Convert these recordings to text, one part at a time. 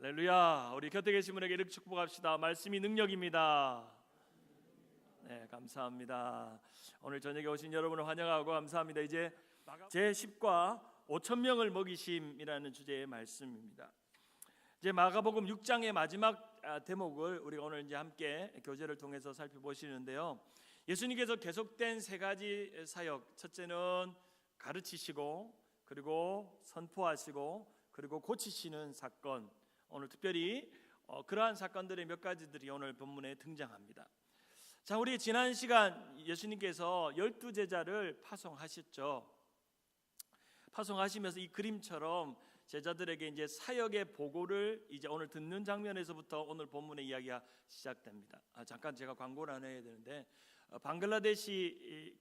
할렐루야. 우리 곁에 계신 분에게 이렇게 축복합시다. 말씀이 능력입니다. 네, 감사합니다. 오늘 저녁에 오신 여러분을 환영하고 감사합니다. 이제 제10과 5,000명을 먹이심이라는 주제의 말씀입니다. 이제 마가복음 6장의 마지막 대목을 우리가 오늘 이제 함께 교제를 통해서 살펴보시는데요. 예수님께서 계속된 세 가지 사역, 첫째는 가르치시고, 그리고 선포하시고, 그리고 고치시는 사건. 오늘 특별히 그러한 사건들의 몇 가지들이 오늘 본문에 등장합니다. 자, 우리 지난 시간 예수님께서 12제자를 파송하셨죠. 파송하시면서 이 그림처럼 제자들에게 이제 사역의 보고를 이제 오늘 듣는 장면에서부터 오늘 본문의 이야기가 시작됩니다. 잠깐 제가 광고를 하나 해야 되는데, 방글라데시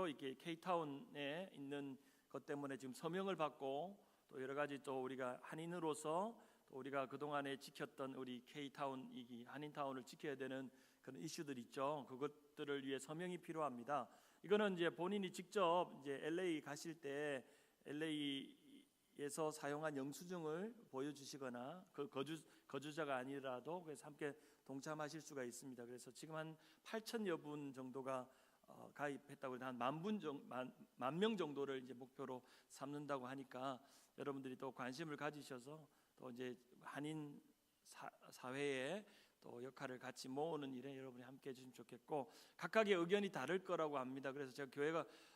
이렇게 케이타운에 있는 것 때문에 지금 서명을 받고 또 여러 가지 또 우리가 한인으로서 또 우리가 그동안에 지켰던 우리 K타운, 이 한인타운을 지켜야 되는 그런 이슈들 있죠. 그것들을 위해 서명이 필요합니다. 이거는 이제 본인이 직접 이제 LA 가실 때 LA에서 사용한 영수증을 보여주시거나 그 거주자가 아니라도 그래서 함께 동참하실 수가 있습니다. 그래서 지금 한 8,000여 분 정도가 가입했다고 해서 한 10,000명 정도를 이제 목표로 삼는다고 하니까 여러분들이 또 관심을 가지셔서 또 이제 한인 사회에 또 역할을 같이 모으는 일에 여러분이 함께 해주시면 좋겠고, 각각의 의견이 다를 거라고 합니다. 그래서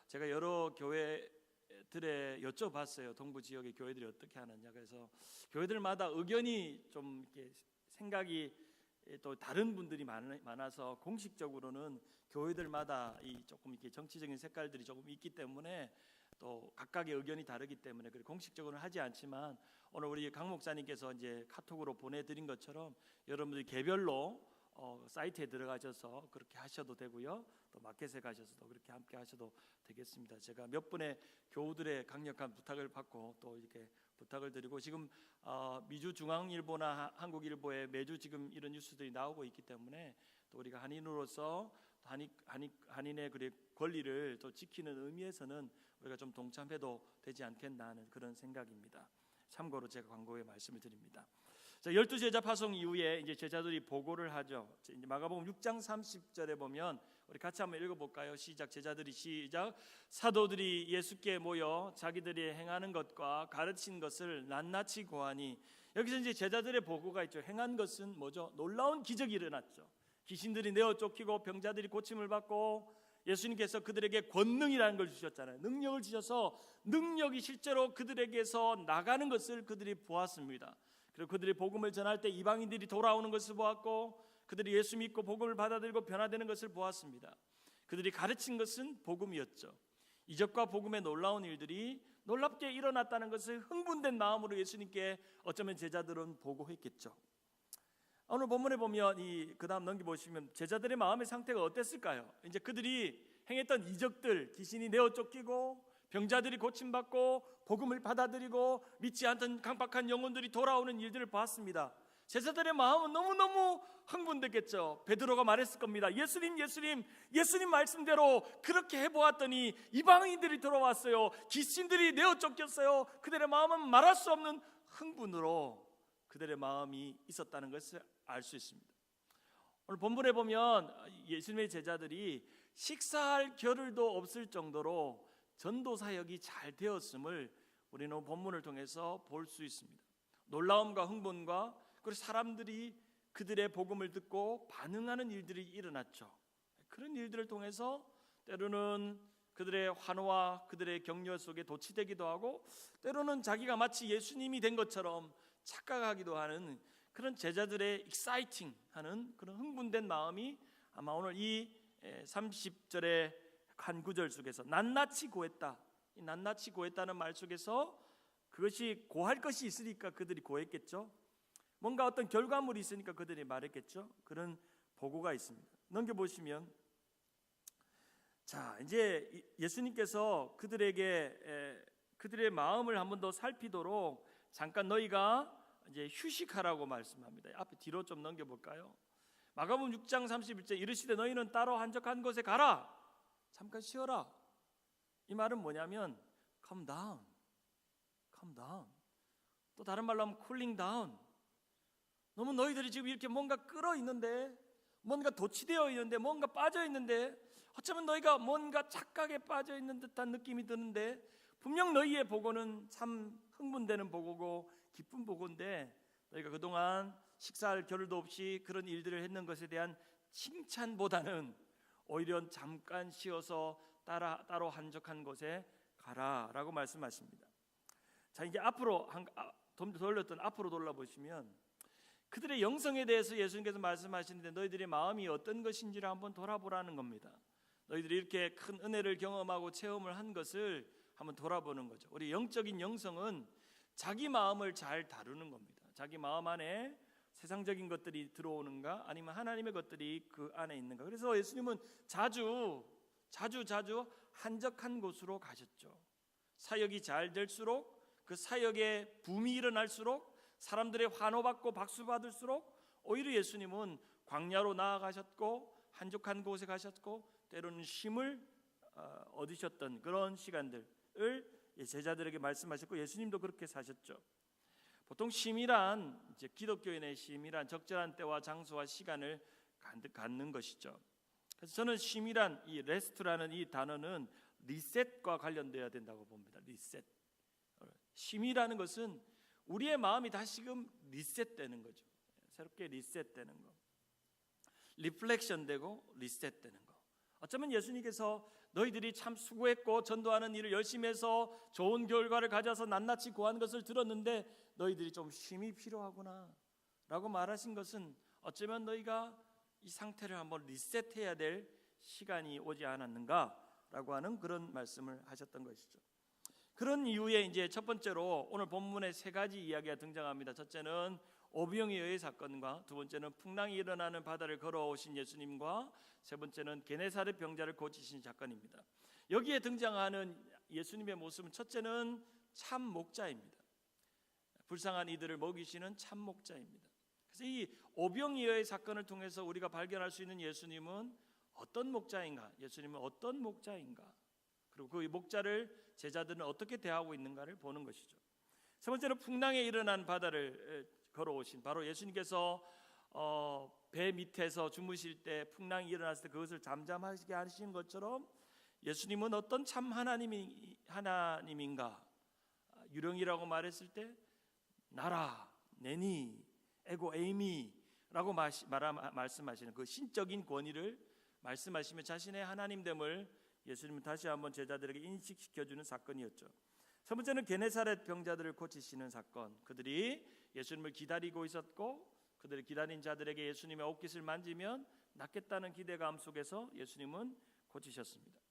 제가 여러 교회들에 여쭤봤어요. 동부 지역의 교회들이 어떻게 하느냐. 그래서 교회들마다 의견이 좀 이렇게 생각이 또 다른 분들이 많아서 공식적으로는 교회들마다 이 조금 이렇게 정치적인 색깔들이 조금 있기 때문에 또 각각의 의견이 다르기 때문에 공식적으로는 하지 않지만, 오늘 우리 강 목사님께서 이제 카톡으로 보내드린 것처럼 여러분들이 개별로 사이트에 들어가셔서 그렇게 하셔도 되고요, 또 마켓에 가셔서도 그렇게 함께 하셔도 되겠습니다. 제가 몇 분의 교우들의 강력한 부탁을 받고 또 이렇게 부탁을 드리고, 지금 미주중앙일보나 한국일보에 매주 지금 이런 뉴스들이 나오고 있기 때문에 또 우리가 한인으로서 한인의 권리를 또 지키는 의미에서는 우리가 좀 동참해도 되지 않겠나 하는 그런 생각입니다. 참고로 제가 광고에 말씀을 드립니다. 자, 12제자 파송 이후에 이제 제자들이 보고를 하죠. 이제 마가복음 6장 30절에 보면 우리 같이 한번 읽어볼까요? 시작. 제자들이 시작. 사도들이 예수께 모여 자기들이 행하는 것과 가르친 것을 낱낱이 고하니, 여기서 이제 제자들의 보고가 있죠. 행한 것은 뭐죠? 놀라운 기적이 일어났죠. 귀신들이 내어 쫓기고 병자들이 고침을 받고, 예수님께서 그들에게 권능이라는 걸 주셨잖아요. 능력을 주셔서 능력이 실제로 그들에게서 나가는 것을 그들이 보았습니다. 그리고 그들이 복음을 전할 때 이방인들이 돌아오는 것을 보았고, 그들이 예수 믿고 복음을 받아들이고 변화되는 것을 보았습니다. 그들이 가르친 것은 복음이었죠. 이적과 복음의 놀라운 일들이 놀랍게 일어났다는 것을 흥분된 마음으로 예수님께 어쩌면 제자들은 보고했겠죠. 오늘 본문에 보면 그 다음 넘겨보시면 제자들의 마음의 상태가 어땠을까요? 이제 그들이 행했던 이적들, 귀신이 내어 쫓기고 병자들이 고침받고 복음을 받아들이고 믿지 않던 강박한 영혼들이 돌아오는 일들을 봤습니다. 제자들의 마음은 너무너무 흥분됐겠죠. 베드로가 말했을 겁니다. 예수님 말씀대로 그렇게 해보았더니 이방인들이 들어왔어요. 귀신들이 내어 쫓겼어요. 그들의 마음은 말할 수 없는 흥분으로 그들의 마음이 있었다는 것을 알 수 있습니다. 오늘 본문에 보면 예수님의 제자들이 식사할 겨를도 없을 정도로 전도 사역이 잘 되었음을 우리는 본문을 통해서 볼 수 있습니다. 놀라움과 흥분과 그리고 사람들이 그들의 복음을 듣고 반응하는 일들이 일어났죠. 그런 일들을 통해서 때로는 그들의 환호와 그들의 격려 속에 도취되기도 하고, 때로는 자기가 마치 예수님이 된 것처럼 착각하기도 하는 그런 제자들의 익사이팅하는 그런 흥분된 마음이 아마 오늘 이 30절의 한 구절 속에서 낱낱이 고했다, 이 낱낱이 고했다는 말 속에서 그것이 고할 것이 있으니까 그들이 고했겠죠. 뭔가 어떤 결과물이 있으니까 그들이 말했겠죠. 그런 보고가 있습니다. 넘겨보시면, 자, 이제 예수님께서 그들의 마음을 한 번 더 살피도록 잠깐 너희가 이제 휴식하라고 말씀합니다. 앞에 뒤로 좀 넘겨볼까요? 마가복음 6장 31절 이르시되 너희는 따로 한적한 곳에 가라, 잠깐 쉬어라. 이 말은 뭐냐면 calm down. 또 다른 말로 하면 쿨링 다운. 너무 너희들이 지금 이렇게 뭔가 끌어 있는데, 뭔가 도취되어 있는데, 뭔가 빠져 있는데, 어쩌면 너희가 뭔가 착각에 빠져 있는 듯한 느낌이 드는데, 분명 너희의 보고는 참 흥분되는 보고고 기쁜 보고인데, 너희가 그동안 식사할 겨를도 없이 그런 일들을 했는 것에 대한 칭찬보다는 오히려 잠깐 쉬어서 따로 한적한 곳에 가라라고 말씀하십니다. 자, 이제 앞으로 돌렸던 앞으로 돌아보시면 그들의 영성에 대해서 예수님께서 말씀하시는데, 너희들의 마음이 어떤 것인지를 한번 돌아보라는 겁니다. 너희들이 이렇게 큰 은혜를 경험하고 체험을 한 것을 한번 돌아보는 거죠. 우리 영적인 영성은 자기 마음을 잘 다루는 겁니다. 자기 마음 안에 세상적인 것들이 들어오는가, 아니면 하나님의 것들이 그 안에 있는가. 그래서 예수님은 자주 한적한 곳으로 가셨죠. 사역이 잘 될수록, 그 사역에 붐이 일어날수록, 사람들의 환호받고 박수받을수록 오히려 예수님은 광야로 나아가셨고 한적한 곳에 가셨고, 때로는 쉼을 얻으셨던 그런 시간들을 제자들에게 말씀하셨고, 예수님도 그렇게 사셨죠. 보통 쉼이란, 이제 기독교인의 쉼이란 적절한 때와 장소와 시간을 갖는 것이죠. 그래서 저는 쉼이란, 이 레스트라는 이 단어는 리셋과 관련되어야 된다고 봅니다. 리셋. 쉼이라는 것은 우리의 마음이 다시금 리셋되는 거죠. 새롭게 리셋되는 거, 리플렉션되고 리셋되는 거. 어쩌면 예수님께서 너희들이 참 수고했고 전도하는 일을 열심히 해서 좋은 결과를 가져서 낱낱이 구한 것을 들었는데 너희들이 좀 쉼이 필요하구나 라고 말하신 것은, 어쩌면 너희가 이 상태를 한번 리셋해야 될 시간이 오지 않았는가 라고 하는 그런 말씀을 하셨던 것이죠. 그런 이유에 이제 첫 번째로 오늘 본문에 세 가지 이야기가 등장합니다. 첫째는 오병이어의 사건과, 두 번째는 풍랑이 일어나는 바다를 걸어오신 예수님과, 세 번째는 게네사렛 병자를 고치신 사건입니다. 여기에 등장하는 예수님의 모습은, 첫째는 참 목자입니다. 불쌍한 이들을 먹이시는 참 목자입니다. 그래서 이 오병이어의 사건을 통해서 우리가 발견할 수 있는 예수님은 어떤 목자인가, 예수님은 어떤 목자인가, 그리고 그 목자를 제자들은 어떻게 대하고 있는가를 보는 것이죠. 세 번째로 풍랑에 일어난 바다를 걸어오신, 바로 예수님께서 배 밑에서 주무실 때 풍랑이 일어났을 때 그것을 잠잠하게 하신 것처럼 예수님은 어떤 참 하나님인가, 유령이라고 말했을 때 나라, 네니, 에고, 에이미라고 말씀하시는 그 신적인 권위를 말씀하시며 자신의 하나님됨을 예수님은 다시 한번 제자들에게 인식시켜주는 사건이었죠. 세 번째는 게네사렛 병자들을 고치시는 사건. 그들이 예수님을 기다리고 있었고, 그들이 기다린 자들에게 예수님의 옷깃을 만지면 낫겠다는 기대감 속에서 예수님은 고치셨습니다.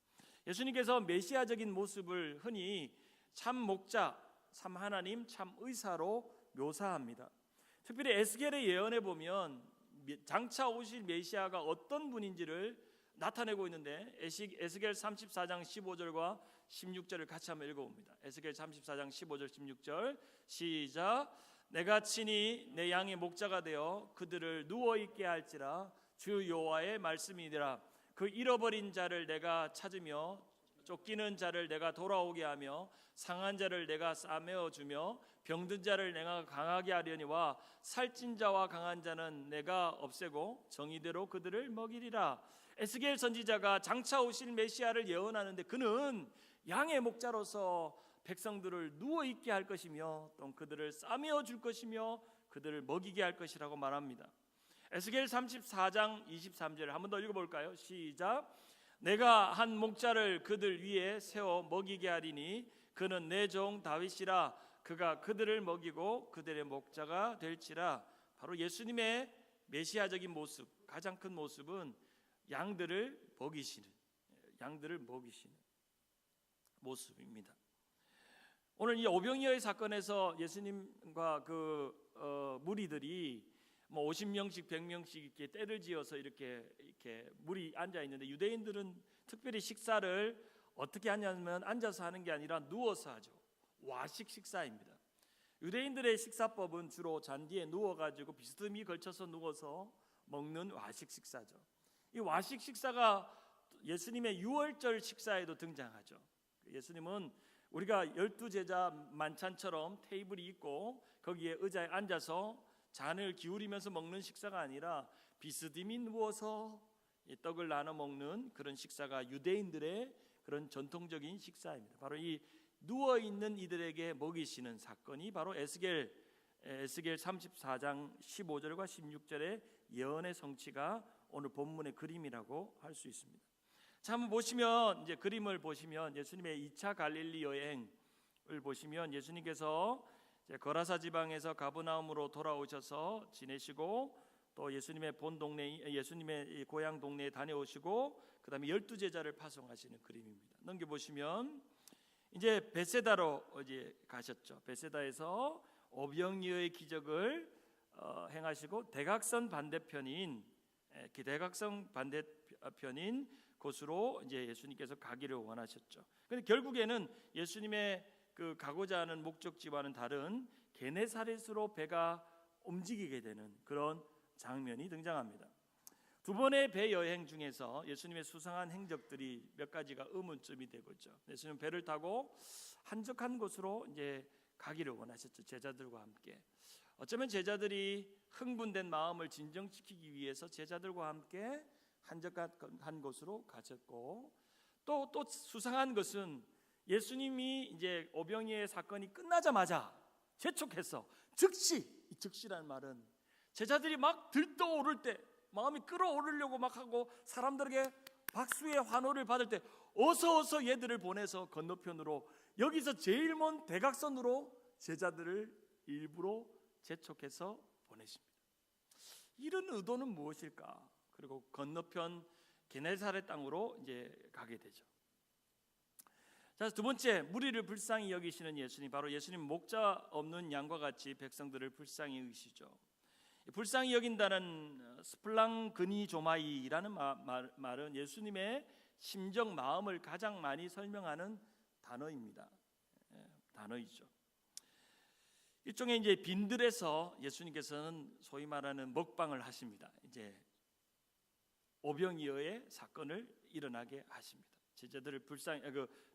예수님께서 메시아적인 모습을 흔히 참 목자, 참 하나님, 참 의사로 묘사합니다. 특별히 에스겔의 예언에 보면 장차 오실 메시아가 어떤 분인지를 나타내고 있는데, 에스겔 34장 15절과 16절을 같이 한번 읽어봅니다. 에스겔 34장 15절 16절 시작. 내가 친히 내 양의 목자가 되어 그들을 누워있게 할지라, 주 여호와의 말씀이니라. 그 잃어버린 자를 내가 찾으며 쫓기는 자를 내가 돌아오게 하며 상한 자를 내가 싸매어 주며 병든 자를 내가 강하게 하려니와 살찐 자와 강한 자는 내가 없애고 정의대로 그들을 먹이리라. 에스겔 선지자가 장차 오실 메시아를 예언하는데, 그는 양의 목자로서 백성들을 누워있게 할 것이며 또 그들을 싸매어 줄 것이며 그들을 먹이게 할 것이라고 말합니다. 에스겔 34장 23절을 한 번 더 읽어볼까요? 시작. 내가 한 목자를 그들 위에 세워 먹이게 하리니 그는 내 종 다윗이라. 그가 그들을 먹이고 그들의 목자가 될지라. 바로 예수님의 메시아적인 모습, 가장 큰 모습은 양들을 먹이시는 모습입니다. 오늘 이 오병이어의 사건에서 예수님과 무리들이 50명씩 100명씩 이렇게 때를 지어서 이렇게 무리 앉아 있는데, 유대인들은 특별히 식사를 어떻게 하냐면 앉아서 하는 게 아니라 누워서 하죠. 와식 식사입니다. 유대인들의 식사법은 주로 잔디에 누워가지고 비스듬히 걸쳐서 누워서 먹는 와식 식사죠. 이 와식 식사가 예수님의 유월절 식사에도 등장하죠. 예수님은 우리가 12제자 만찬처럼 테이블이 있고 거기에 의자에 앉아서 잔을 기울이면서 먹는 식사가 아니라 비스듬히 누워서 이 떡을 나눠 먹는 그런 식사가 유대인들의 그런 전통적인 식사입니다. 바로 이 누워 있는 이들에게 먹이시는 사건이 바로 에스겔 34장 15절과 16절의 예언의 성취가 오늘 본문의 그림이라고 할 수 있습니다. 자, 한번 보시면 이제 그림을 보시면 예수님의 2차 갈릴리 여행을 보시면 예수님께서 이제 거라사 지방에서 가버나움으로 돌아오셔서 지내시고 또 예수님의 본 동네, 예수님의 고향 동네에 다녀오시고 그다음에 12제자를 파송하시는 그림입니다. 넘겨 보시면 이제 베세다로 이제 가셨죠. 베세다에서 오병이어의 기적을 행하시고 대각선 반대편인 곳으로 이제 예수님께서 가기를 원하셨죠. 그런데 결국에는 예수님의 그 가고자 하는 목적지와는 다른 게네사렛으로 배가 움직이게 되는 그런 장면이 등장합니다. 두 번의 배 여행 중에서 예수님의 수상한 행적들이 몇 가지가 의문점이 되고 있죠. 예수님은 배를 타고 한적한 곳으로 이제 가기를 원하셨죠. 제자들과 함께. 어쩌면 제자들이 흥분된 마음을 진정시키기 위해서 제자들과 함께 한적한 곳으로 가셨고 또 수상한 것은 예수님이 이제 오병이의 사건이 끝나자마자 재촉해서 즉시라는 말은 제자들이 막 들떠오를 때 마음이 끌어오르려고 막 하고 사람들에게 박수의 환호를 받을 때 어서 얘들을 보내서 건너편으로 여기서 제일 먼 대각선으로 제자들을 일부러 재촉해서 보내십니다. 이런 의도는 무엇일까? 그리고 건너편 게네사렛 땅으로 이제 가게 되죠. 자, 두 번째, 무리를 불쌍히 여기시는 예수님, 바로 예수님 목자 없는 양과 같이 백성들을 불쌍히 여기시죠. 불쌍히 여긴다는 스플랑그니조마이라는 말은 예수님의 심정, 마음을 가장 많이 설명하는 단어이죠. 일종의 이제 빈들에서 예수님께서는 소위 말하는 먹방을 하십니다. 이제 오병이어의 사건을 일어나게 하십니다. 제자들을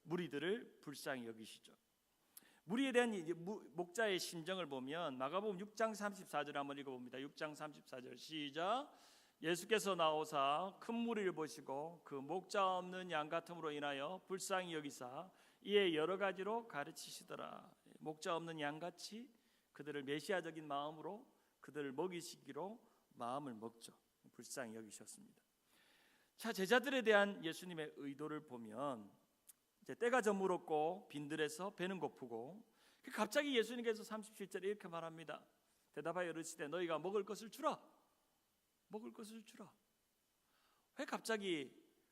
무리들을 불쌍히 여기시죠. 무리에 대한 목자의 심정을 보면 마가복음 6장 34절 한번 읽어봅니다. 6장 34절 시작. 예수께서 나오사 큰 무리를 보시고 그 목자 없는 양 같음으로 인하여 불쌍히 여기사 이에 여러 가지로 가르치시더라. 목자 없는 양같이 그들을 메시아적인 마음으로 그들을 먹이시기로 마음을 먹죠. 불쌍히 여기셨습니다. 자, 제자들에 대한 예수님의 의도를 보면 이제 때가 저물었고 빈들에서 배는 고프고 갑자기 예수님께서 37절에 이렇게 말합니다. 대답하여 이르시되 너희가 먹을 것을 주라. 왜 갑자기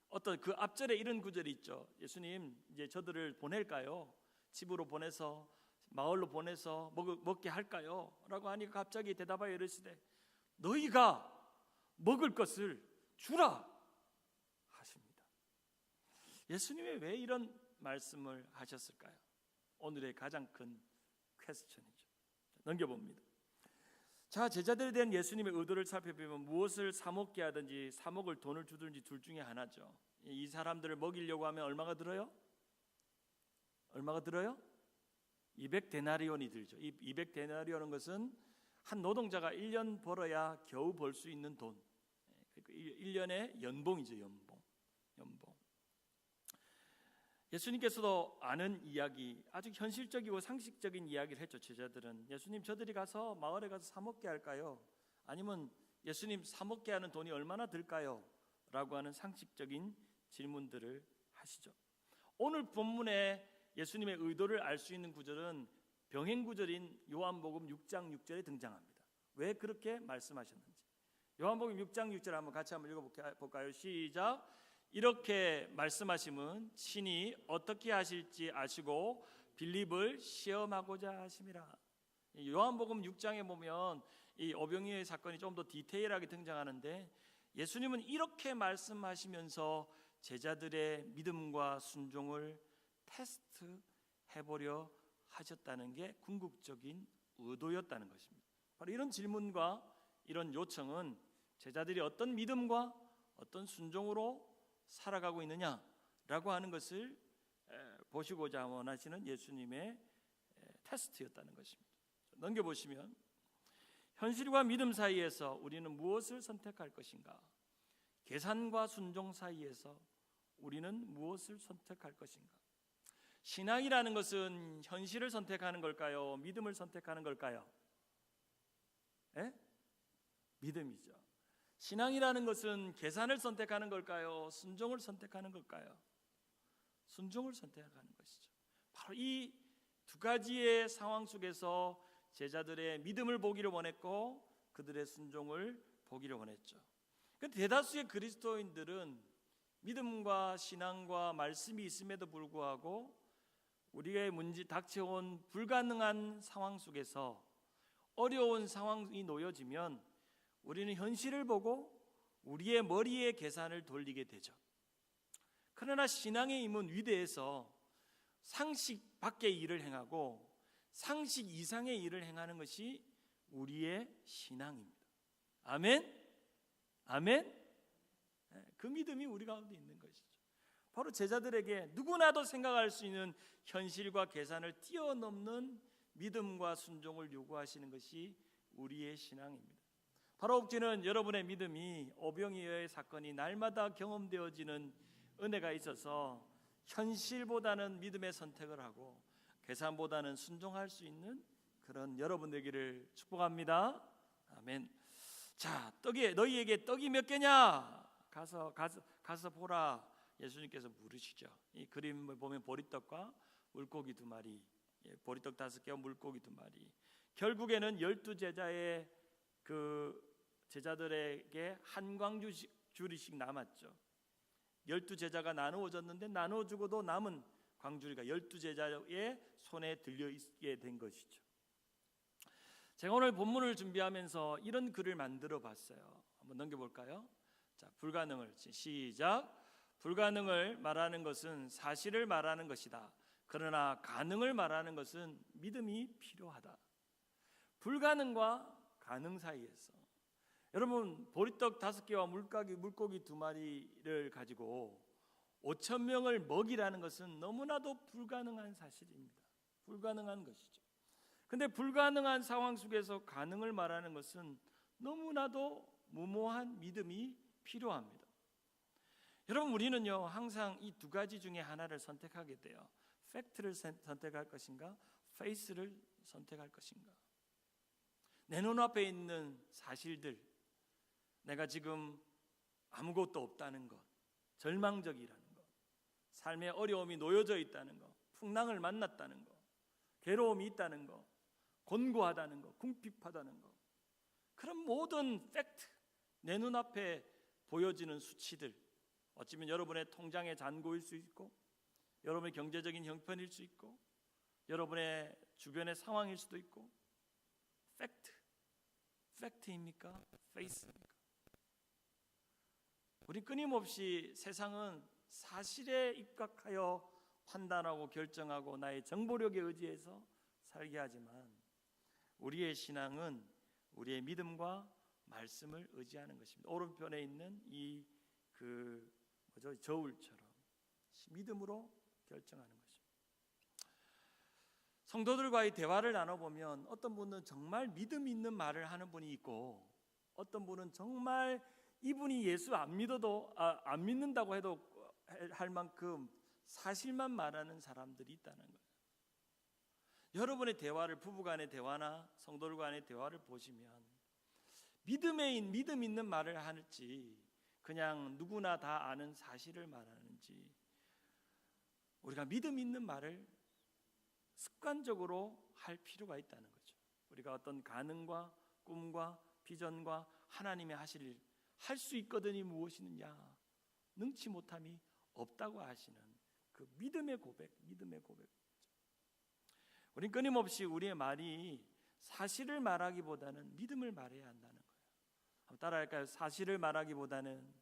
어떤 그 앞절에 이런 구절이 있죠. 예수님 이제 저들을 보낼까요? 집으로 보내서 마을로 보내서 먹게 할까요? 라고 하니까 갑자기 대답하여 이르시되 너희가 먹을 것을 주라 하십니다. 예수님이 왜 이런 말씀을 하셨을까요? 오늘의 가장 큰 퀘스천이죠. 넘겨봅니다. 자, 제자들에 대한 예수님의 의도를 살펴보면 무엇을 사 먹게 하든지 사 먹을 돈을 주든지 둘 중에 하나죠. 이 사람들을 먹이려고 하면 얼마가 들어요? 200데나리온이 들죠. 이 200데나리온은 것은 한 노동자가 1년 벌어야 겨우 벌 수 있는 돈. 1년의 연봉이죠. 연봉. 예수님께서도 아는 이야기, 아주 현실적이고 상식적인 이야기를 했죠. 제자들은 예수님 저들이 가서 마을에 가서 사 먹게 할까요? 아니면 예수님 사 먹게 하는 돈이 얼마나 들까요? 라고 하는 상식적인 질문들을 하시죠. 오늘 본문에 예수님의 의도를 알 수 있는 구절은 병행 구절인 요한복음 6장 6절에 등장합니다. 왜 그렇게 말씀하셨는지 요한복음 6장 6절 한번 같이 한번 읽어볼까요? 시작. 이렇게 말씀하심은 친히 어떻게 하실지 아시고 빌립을 시험하고자 하심이라. 요한복음 6장에 보면 이 오병이어의 사건이 좀 더 디테일하게 등장하는데 예수님은 이렇게 말씀하시면서 제자들의 믿음과 순종을 테스트해보려 하셨다는 게 궁극적인 의도였다는 것입니다. 바로 이런 질문과 이런 요청은 제자들이 어떤 믿음과 어떤 순종으로 살아가고 있느냐라고 하는 것을 보시고자 원하시는 예수님의 테스트였다는 것입니다. 넘겨보시면 현실과 믿음 사이에서 우리는 무엇을 선택할 것인가? 계산과 순종 사이에서 우리는 무엇을 선택할 것인가? 신앙이라는 것은 현실을 선택하는 걸까요? 믿음을 선택하는 걸까요? 믿음이죠. 신앙이라는 것은 계산을 선택하는 걸까요? 순종을 선택하는 걸까요? 순종을 선택하는 것이죠. 바로 이 두 가지의 상황 속에서 제자들의 믿음을 보기를 원했고 그들의 순종을 보기를 원했죠. 그런데 대다수의 그리스도인들은 믿음과 신앙과 말씀이 있음에도 불구하고 우리의 문제 닥쳐온 불가능한 상황 속에서 어려운 상황이 놓여지면 우리는 현실을 보고 우리의 머리에 계산을 돌리게 되죠. 그러나 신앙의 힘은 위대해서 상식 밖의 일을 행하고 상식 이상의 일을 행하는 것이 우리의 신앙입니다. 아멘? 아멘? 그 믿음이 우리 가운데 있는 것이죠. 바로 제자들에게 누구나도 생각할 수 있는 현실과 계산을 뛰어넘는 믿음과 순종을 요구하시는 것이 우리의 신앙입니다. 바로 옥지는 여러분의 믿음이 오병이어의 사건이 날마다 경험되어지는 은혜가 있어서 현실보다는 믿음의 선택을 하고 계산보다는 순종할 수 있는 그런 여러분 되기를 축복합니다. 아멘. 자, 너희에게 떡이 몇 개냐? 가서 보라. 예수님께서 물으시죠. 이 그림을 보면 보리떡과 물고기 2마리, 보리떡 5개와 물고기 2마리. 결국에는 12제자의 그 제자들에게 한 광주리씩 남았죠. 12제자가 나누어졌는데 나누어주고도 남은 광주리가 12제자의 손에 들려 있게 된 것이죠. 제가 오늘 본문을 준비하면서 이런 글을 만들어 봤어요. 한번 넘겨볼까요? 자, 불가능을 시작. 불가능을 말하는 것은 사실을 말하는 것이다. 그러나 가능을 말하는 것은 믿음이 필요하다. 불가능과 가능 사이에서 여러분 보리떡 5개와 물고기 2마리를 가지고 5,000명을 먹이라는 것은 너무나도 불가능한 사실입니다. 불가능한 것이죠. 근데 불가능한 상황 속에서 가능을 말하는 것은 너무나도 무모한 믿음이 필요합니다. 여러분 우리는요 항상 이 두 가지 중에 하나를 선택하게 돼요. 팩트를 선택할 것인가, 페이스를 선택할 것인가. 내 눈앞에 있는 사실들, 내가 지금 아무것도 없다는 것, 절망적이라는 것, 삶의 어려움이 놓여져 있다는 것, 풍랑을 만났다는 것, 괴로움이 있다는 것, 곤고하다는 것, 궁핍하다는 것, 그런 모든 팩트, 내 눈앞에 보여지는 수치들, 어쩌면 여러분의 통장의 잔고일 수 있고 여러분의 경제적인 형편일 수 있고 여러분의 주변의 상황일 수도 있고, 팩트입니까? 페이스입니까? 우리 끊임없이 세상은 사실에 입각하여 판단하고 결정하고 나의 정보력에 의지해서 살게 하지만 우리의 신앙은 우리의 믿음과 말씀을 의지하는 것입니다. 오른편에 있는 이 저울처럼 믿음으로 결정하는 것입니다. 성도들과의 대화를 나눠보면 어떤 분은 정말 믿음 있는 말을 하는 분이 있고 어떤 분은 정말 이분이 예수 안 믿는다고 해도 할 만큼 사실만 말하는 사람들이 있다는 거예요. 여러분의 대화를, 부부간의 대화나 성도들 간의 대화를 보시면 믿음 있는 말을 할지 그냥 누구나 다 아는 사실을 말하는지, 우리가 믿음 있는 말을 습관적으로 할 필요가 있다는 거죠. 우리가 어떤 가능과 꿈과 비전과 하나님의 하실 일, 할 수 있거든이 무엇이느냐, 능치 못함이 없다고 하시는 그 믿음의 고백. 우린 끊임없이 우리의 말이 사실을 말하기보다는 믿음을 말해야 한다는 거예요. 한번 따라할까요? 사실을 말하기보다는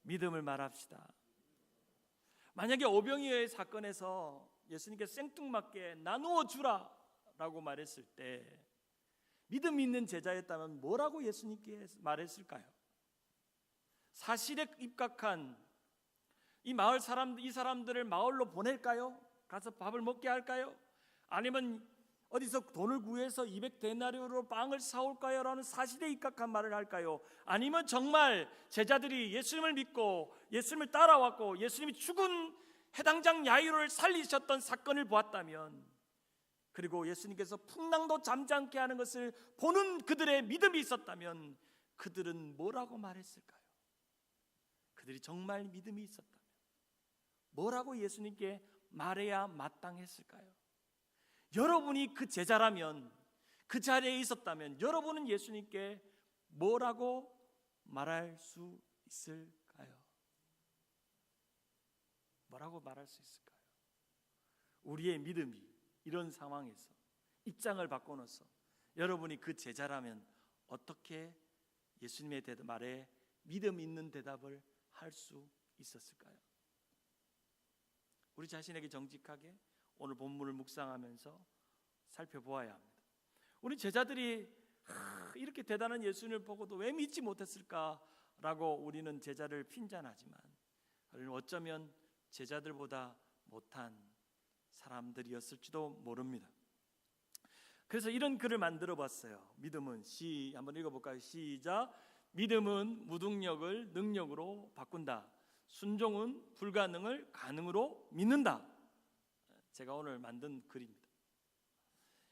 믿음을 말합시다. 만약에 오병이어의 사건에서 예수님께 생뚱맞게 나누어 주라 라고 말했을 때 믿음 있는 제자였다면 뭐라고 예수님께 말했을까요? 사실에 입각한 이 사람들을 마을로 보낼까요? 가서 밥을 먹게 할까요? 아니면 어디서 돈을 구해서 200데나리오로 빵을 사올까요? 라는 사실에 입각한 말을 할까요? 아니면 정말 제자들이 예수님을 믿고 예수님을 따라왔고 예수님이 죽은 해당장 야이로를 살리셨던 사건을 보았다면, 그리고 예수님께서 풍랑도 잠잠케 하는 것을 보는 그들의 믿음이 있었다면 그들은 뭐라고 말했을까요? 그들이 정말 믿음이 있었다면 뭐라고 예수님께 말해야 마땅했을까요? 여러분이 그 제자라면, 그 자리에 있었다면 여러분은 예수님께 뭐라고 말할 수 있을까요? 뭐라고 말할 수 있을까요? 우리의 믿음이 이런 상황에서 입장을 바꿔놓아서 여러분이 그 제자라면 어떻게 예수님의 말에 믿음 있는 대답을 할 수 있었을까요? 우리 자신에게 정직하게 오늘 본문을 묵상하면서 살펴보아야 합니다. 우리 제자들이 이렇게 대단한 예수님을 보고도 왜 믿지 못했을까라고 우리는 제자를 핀잔하지만 어쩌면 제자들보다 못한 사람들이었을지도 모릅니다. 그래서 이런 글을 만들어 봤어요. 믿음은 한번 읽어볼까요? 시작. 믿음은 무능력을 능력으로 바꾼다. 순종은 불가능을 가능으로 믿는다. 제가 오늘 만든 글입니다.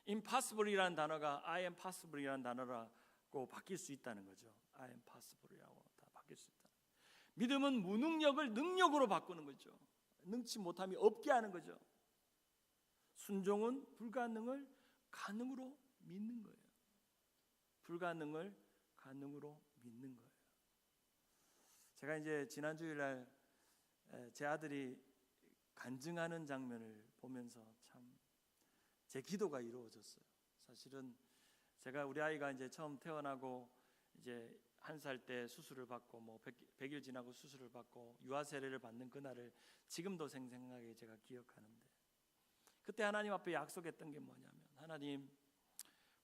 impossible이라는 단어가 I am possible이라는 단어라고 바뀔 수 있다는 거죠. I am possible이라고 다 바뀔 수 있다. 믿음은 무능력을 능력으로 바꾸는 거죠. 능치 못함이 없게 하는 거죠. 순종은 불가능을 가능으로 믿는 거예요. 불가능을 가능으로 믿는 거예요. 제가 이제 지난 주일날 제 아들이 간증하는 장면을 보면서 참 제 기도가 이루어졌어요. 사실은 제가 우리 아이가 이제 처음 태어나고 이제 1살 때 수술을 받고 뭐 100일 지나고 수술을 받고 유아 세례를 받는 그날을 지금도 생생하게 제가 기억하는데, 그때 하나님 앞에 약속했던 게 뭐냐면, 하나님,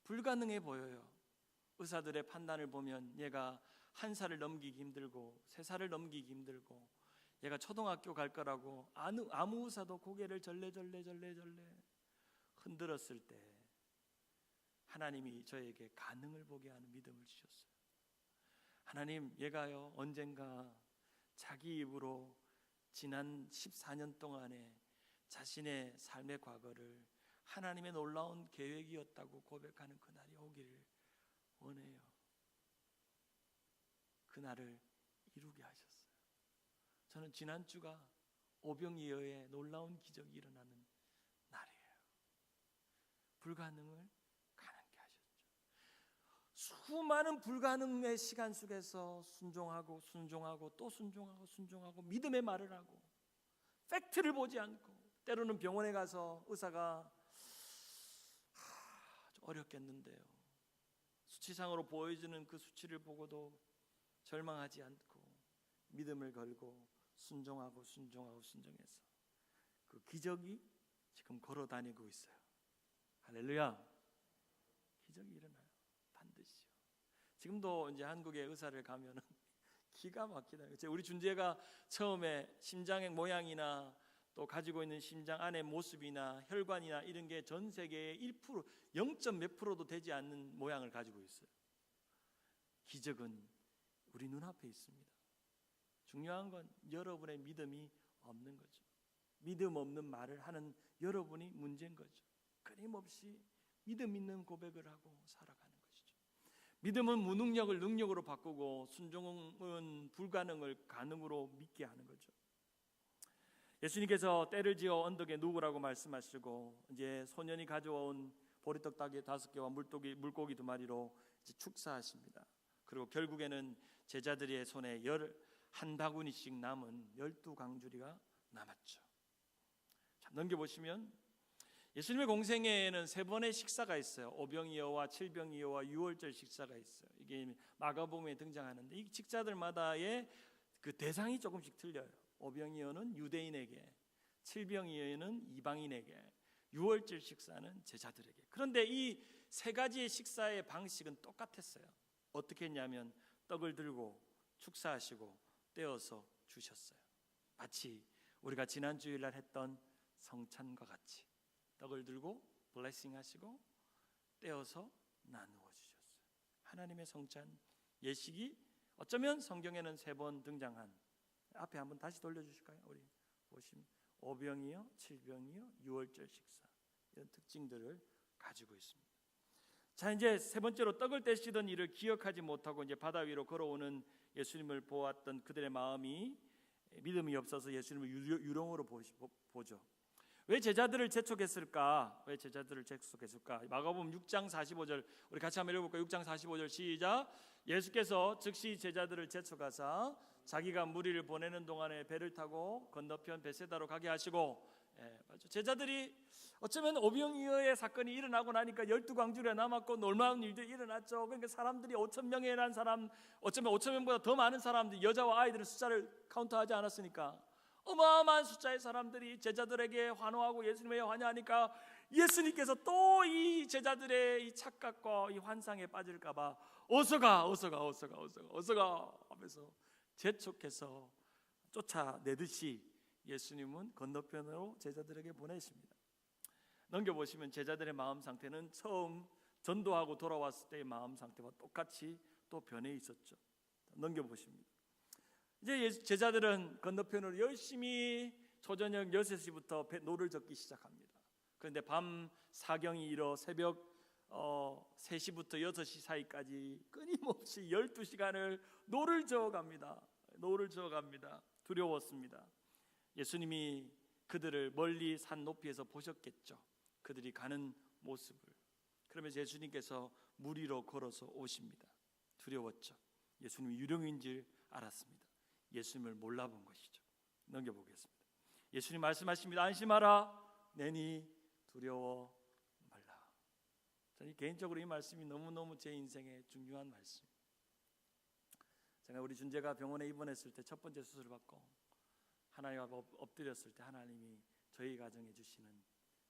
불가능해 보여요. 의사들의 판단을 보면 얘가 1살을 넘기기 힘들고 3살을 넘기기 힘들고 얘가 초등학교 갈 거라고 아무 의사도 고개를 절레절레 흔들었을 때 하나님이 저에게 가능을 보게 하는 믿음을 주셨어요. 하나님, 얘가요 언젠가 자기 입으로 지난 14년 동안에 자신의 삶의 과거를 하나님의 놀라운 계획이었다고 고백하는 그날이 오기를 원해요. 그날을 이루게 하셨어요. 저는 지난주가 오병이어의 놀라운 기적이 일어나는 날이에요. 불가능을 가능케 하셨죠. 수많은 불가능의 시간 속에서 순종하고 또 순종하고 믿음의 말을 하고 팩트를 보지 않고, 때로는 병원에 가서 의사가 좀 어렵겠는데요, 수치상으로 보여지는 그 수치를 보고도 절망하지 않고 믿음을 걸고 순종해서 그 기적이 지금 걸어 다니고 있어요. 할렐루야. 기적이 일어나요. 반드시요. 지금도 이제 한국의 의사를 가면은 기가 막히다. 우리 준재가 처음에 심장의 모양이나 또 가지고 있는 심장 안의 모습이나 혈관이나 이런 게 전 세계의 1%, 0. 몇 프로도 되지 않는 모양을 가지고 있어요. 기적은 우리 눈앞에 있습니다. 중요한 건 여러분의 믿음이 없는 거죠. 믿음 없는 말을 하는 여러분이 문제인 거죠. 끊임없이 믿음 있는 고백을 하고 살아가는 것이죠. 믿음은 무능력을 능력으로 바꾸고 순종은 불가능을 가능으로 믿게 하는 거죠. 예수님께서 때를 지어 언덕에 누우라고 말씀하시고 이제 소년이 가져온 보리떡 5개와 물고기 2마리로 이제 축사하십니다. 그리고 결국에는 제자들의 손에 11바구니씩 남은 12강주리가 남았죠. 자, 넘겨보시면 예수님의 공생애에는 3번의 식사가 있어요. 오병이어와 칠병이어와 유월절 식사가 있어요. 이게 마가복음에 등장하는데 이 식사들마다의 그 대상이 조금씩 틀려요. 오병이어는 유대인에게, 칠병이어는 이방인에게, 유월절 식사는 제자들에게. 그런데 이 3가지의 식사의 방식은 똑같았어요. 어떻게 했냐면 떡을 들고 축사하시고 떼어서 주셨어요. 마치 우리가 지난 주일날 했던 성찬과 같이 떡을 들고 블레싱 하시고 떼어서 나누어 주셨어요. 하나님의 성찬 예식이 어쩌면 성경에는 3번 등장한, 앞에 한번 다시 돌려주실까요? 우리 보시면 오병이어, 칠병이어, 유월절 식사, 이런 특징들을 가지고 있습니다. 자, 이제 세 번째로 떡을 떼시던 일을 기억하지 못하고 이제 바다 위로 걸어오는 예수님을 보았던 그들의 마음이 믿음이 없어서 예수님을 유령으로 보죠. 왜 제자들을 재촉했을까? 왜 제자들을 재촉했을까? 마가복음 6장 45절 우리 같이 한번 읽어볼까요? 6장 45절 시작. 예수께서 즉시 제자들을 재촉하사 자기가 무리를 보내는 동안에 배를 타고 건너편 베세다로 가게 하시고, 맞죠. 제자들이 어쩌면 오병이어의 사건이 일어나고 나니까 12광주리에 남았고 놀라운 일들이 일어났죠. 그러니까 사람들이 5,000명이라는 사람, 어쩌면 5,000명보다 더 많은 사람들, 여자와 아이들의 숫자를 카운트하지 않았으니까 어마어마한 숫자의 사람들이 제자들에게 환호하고 예수님에게 환호하니까 예수님께서 또 이 제자들의 이 착각과 이 환상에 빠질까봐 어서가 하면서 재촉해서 쫓아내듯이 예수님은 건너편으로 제자들에게 보내십니다. 넘겨보시면 제자들의 마음 상태는 처음 전도하고 돌아왔을 때의 마음 상태와 똑같이 또 변해 있었죠. 넘겨보십니다. 이제 제자들은 건너편으로 열심히 초저녁 6시부터 노를 젓기 시작합니다. 그런데 밤 사경이 일어 새벽 3시부터 6시 사이까지 끊임없이 12시간을 노를 저어갑니다. 두려웠습니다. 예수님이 그들을 멀리 산 높이에서 보셨겠죠. 그들이 가는 모습을. 그러면서 예수님께서 물 위로 걸어서 오십니다. 두려웠죠. 예수님이 유령인 줄 알았습니다. 예수님을 몰라본 것이죠. 넘겨보겠습니다. 예수님 말씀하십니다. 안심하라, 내니 두려워 말라. 저는 개인적으로 이 말씀이 너무너무 제 인생에 중요한 말씀. 제가 우리 준재가 병원에 입원했을 때 첫 번째 수술을 받고 하나님 앞에 엎드렸을 때 하나님이 저희 가정에 주시는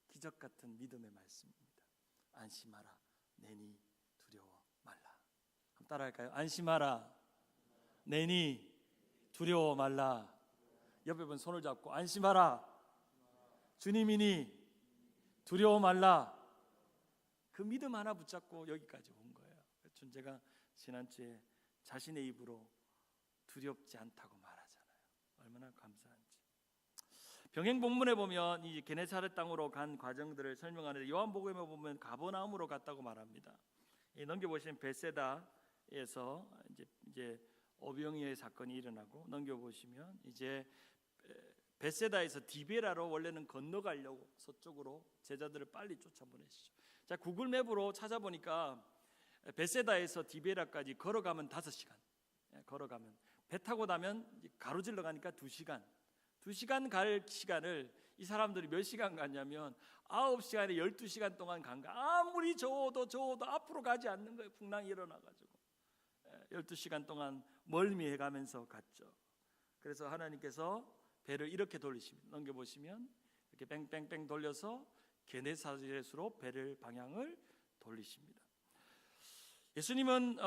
기적 같은 믿음의 말씀입니다. 안심하라, 내니 두려워 말라. 한번 따라할까요? 안심하라, 내니 두려워 말라. 옆에 분 손을 잡고 안심하라, 주님이니 두려워 말라. 그 믿음 하나 붙잡고 여기까지 온 거예요. 준재가 지난주에 자신의 입으로 두렵지 않다고 말하잖아요. 얼마나 감사한지. 병행 본문에 보면 이 게네사렛 땅으로 간 과정들을 설명하는데 요한복음에 보면 가버나움으로 갔다고 말합니다. 넘겨보시면 베세다에서 이제 오병이어의 사건이 일어나고, 넘겨보시면 이제 베세다에서 디베라로 원래는 건너가려고 서쪽으로 제자들을 빨리 쫓아보내시죠. 자, 구글 맵으로 찾아보니까 베세다에서 디베라까지 걸어가면 5시간. 걸어가면 배 타고 나면 가로질러 가니까 2시간. 2시간 갈 시간을 이 사람들이 몇 시간 갔냐면 9시간에 12시간 동안 간 거. 아무리 저어도 앞으로 가지 않는 거예요. 풍랑이 일어나가지고 12시간 동안 멀미해가면서 갔죠. 그래서 하나님께서 배를 이렇게 돌리십니다. 넘겨보시면 이렇게 뺑뺑뺑 돌려서 게네사렛으로 배를 방향을 돌리십니다. 예수님은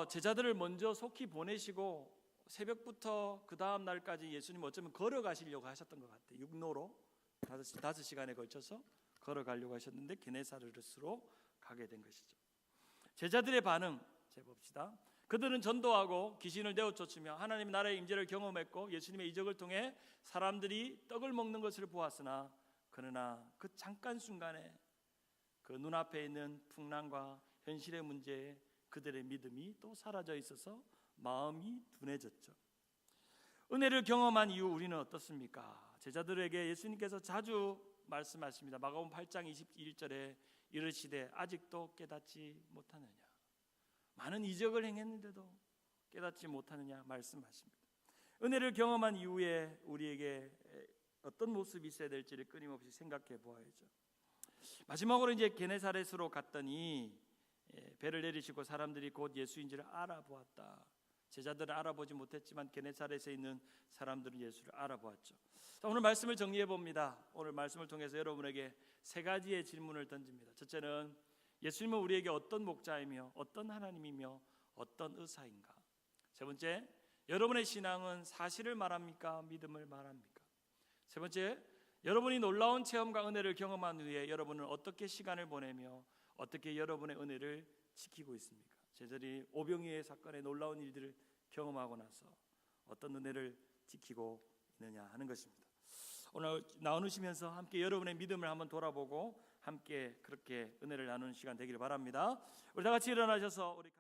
제자들을 먼저 속히 보내시고 새벽부터 그 다음 날까지 예수님 어쩌면 걸어가시려고 하셨던 것 같아요. 육로로 5시간에 걸쳐서 걸어가려고 하셨는데 게네사렛으로 가게 된 것이죠. 제자들의 반응 재봅시다. 그들은 전도하고 귀신을 내어쫓으며 하나님 나라의 임재를 경험했고 예수님의 이적을 통해 사람들이 떡을 먹는 것을 보았으나 그러나 그 잠깐 순간에 그 눈앞에 있는 풍랑과 현실의 문제에 그들의 믿음이 또 사라져 있어서 마음이 둔해졌죠. 은혜를 경험한 이후 우리는 어떻습니까? 제자들에게 예수님께서 자주 말씀하십니다. 마가복음 8장 21절에 이르시되 아직도 깨닫지 못하느냐. 많은 이적을 행했는데도 깨닫지 못하느냐 말씀하십니다. 은혜를 경험한 이후에 우리에게 어떤 모습이 있어야 될지를 끊임없이 생각해 보아야죠. 마지막으로 이제 게네사렛으로 갔더니 배를 내리시고 사람들이 곧 예수인지를 알아보았다. 제자들은 알아보지 못했지만 게네사렛에 있는 사람들은 예수를 알아보았죠. 자, 오늘 말씀을 정리해 봅니다. 오늘 말씀을 통해서 여러분에게 3가지의 질문을 던집니다. 첫째는 예수님은 우리에게 어떤 목자이며 어떤 하나님이며 어떤 의사인가? 세 번째, 여러분의 신앙은 사실을 말합니까? 믿음을 말합니까? 세 번째, 여러분이 놀라운 체험과 은혜를 경험한 후에 여러분은 어떻게 시간을 보내며 어떻게 여러분의 은혜를 지키고 있습니까? 제자들이 오병이의 사건의 놀라운 일들을 경험하고 나서 어떤 은혜를 지키고 있느냐 하는 것입니다. 오늘 나누시면서 함께 여러분의 믿음을 한번 돌아보고 함께 그렇게 은혜를 나누는 시간 되기를 바랍니다. 우리 다 같이 일어나셔서 우리